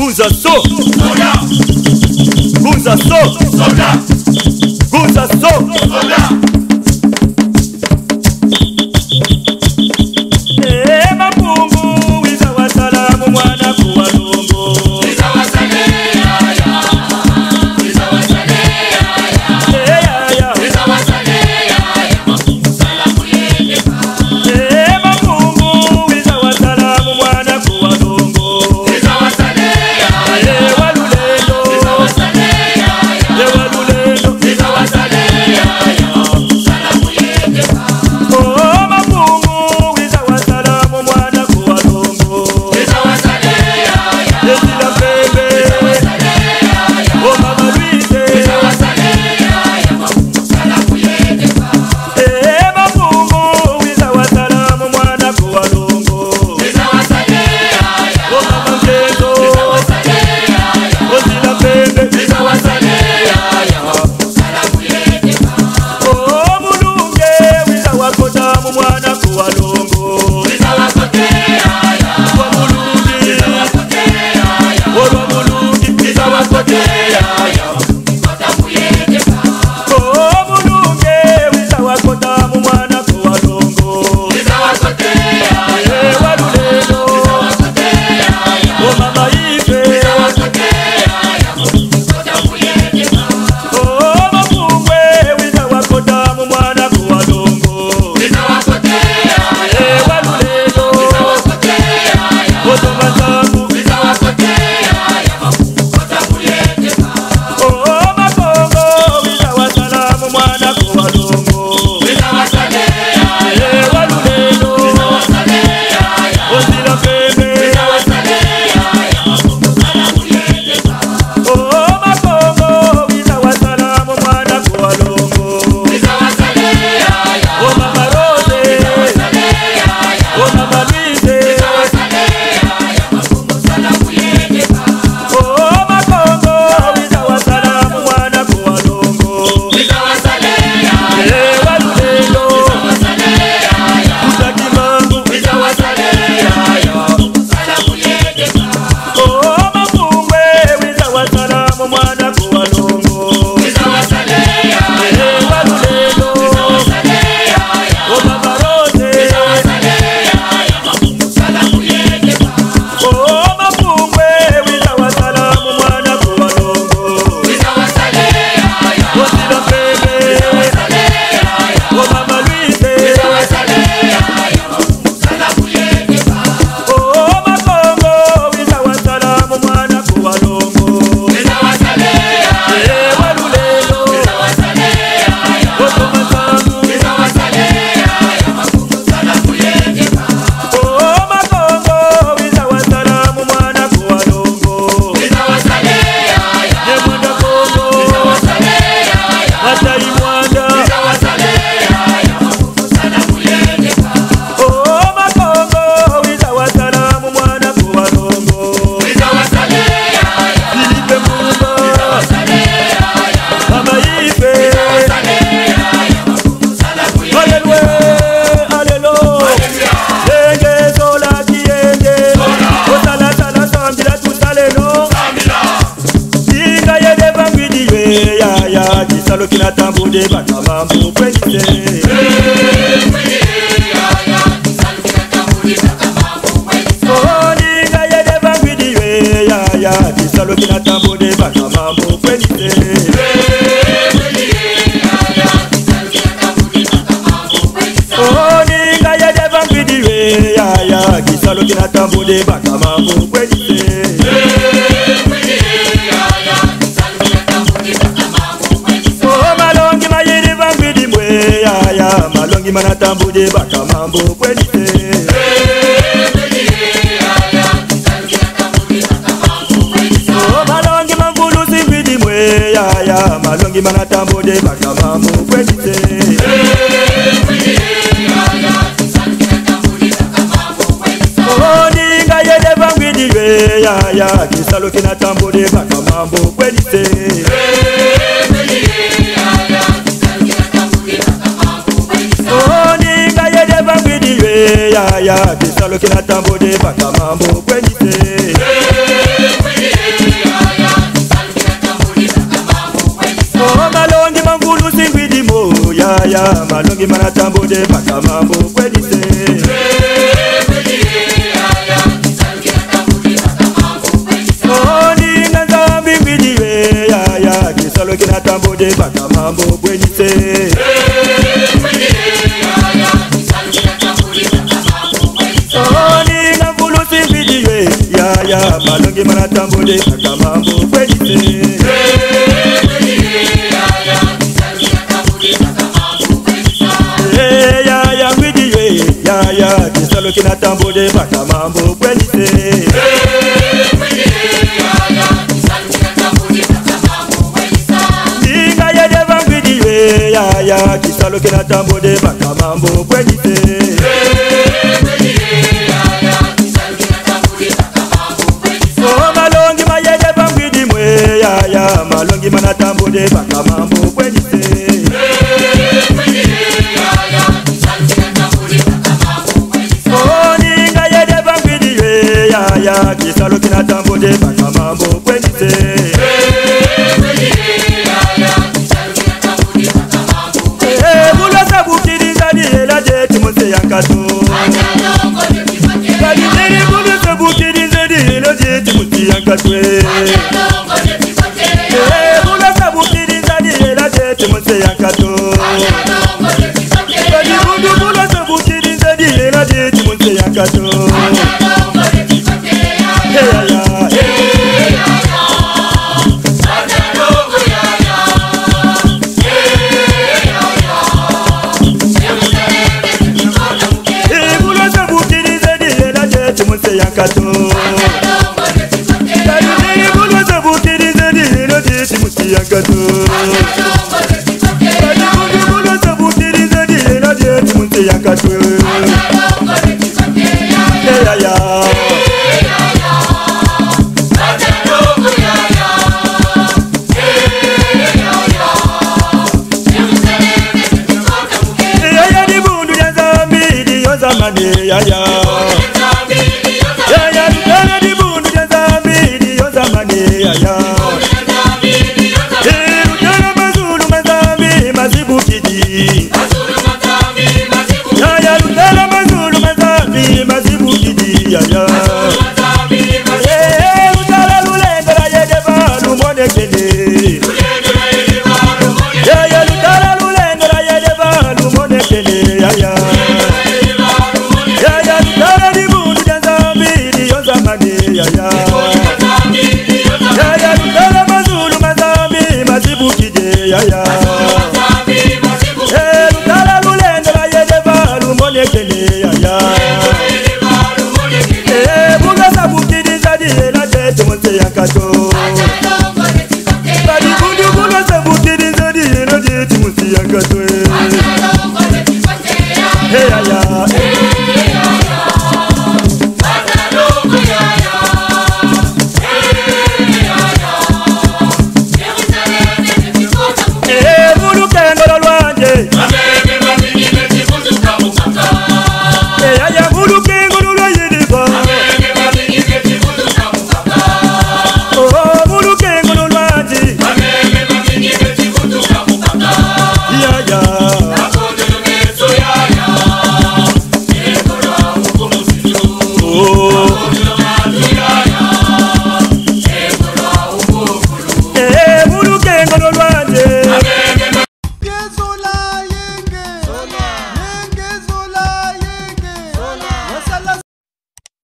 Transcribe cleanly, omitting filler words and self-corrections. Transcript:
Gunza so soda. Gunza so soda. Gunza so soda. Mapungu wiza wasalamu mwana kuwalongo. Wiza wasale ya ya. Wiza wasale ya ya. Wiza wasale ya ya. Salamu yende pa. Mapungu wiza wasalamu mwana kuwalongo. Wiza wasale ya ya. Walulendo. Wiza wasale ya ya. Walulendo. Wiza wasale ya ya. Salamu yende pa. Kisalo kina tambude baka mambo kwelite. Oni gaye de bangwidi we ya ya. Kisalo kina tambude baka mambo kwelite. Oni gaye de bangwidi we ya ya. Kisalo kina tambude baka mambo kwelite. Malongi mana tambude baka mambo kwelite. Malongi mangulu simbidi mwe ya ya. Malongi mana tambude baka mambo kwelite. Ninga yede bangwidi we ya ya. Kisalo kina tambude baka mambo kwelite. Ya ya, kisalo kina tambude baka mambo kwelite. malongi mangulu singwidimo yaya malongi manatambude bakamambo kwedise oni nanzambi ngwidiwe yaya kisalo kinatambude bakamambo kwedise oni ngangulu singwidiwe yaya malongi manatambude bakamambo kwedise yaya kisalo kinatambude bakamambo kwedise ninga yede bangwidiwe yaya kisalo kinatambude bakamambo kwedise o malongi mayede bangwidimwe yaya malongi manatambude bakamambo kwedise yaya kisalo kinatambude bakamambo kwedise bulwa sabukiriza diela jeti mose yankato kadizeri bulwa sabukiriza diela jeti mose yankatwe bulwa sabukiriza diela jeti mose yankato kadibundu bulwa sabukiriza diela jeti mose yankato yankato kadizeri bulwa sabukiriza diela jeti mose yankato kadibundu bulwa sabukiriza diela jeti mose yankato yaya yaya dana di bundu jazambi di yozamani yaya dana mazulu mazambi mazibukidi yaya dana mazulu mazambi mazibukidi yaya utala lulendera yede balu monekele yaya utala lulendera yede balu monekele yaya yaya yaya dala mazulu mazambi mazibukide yaya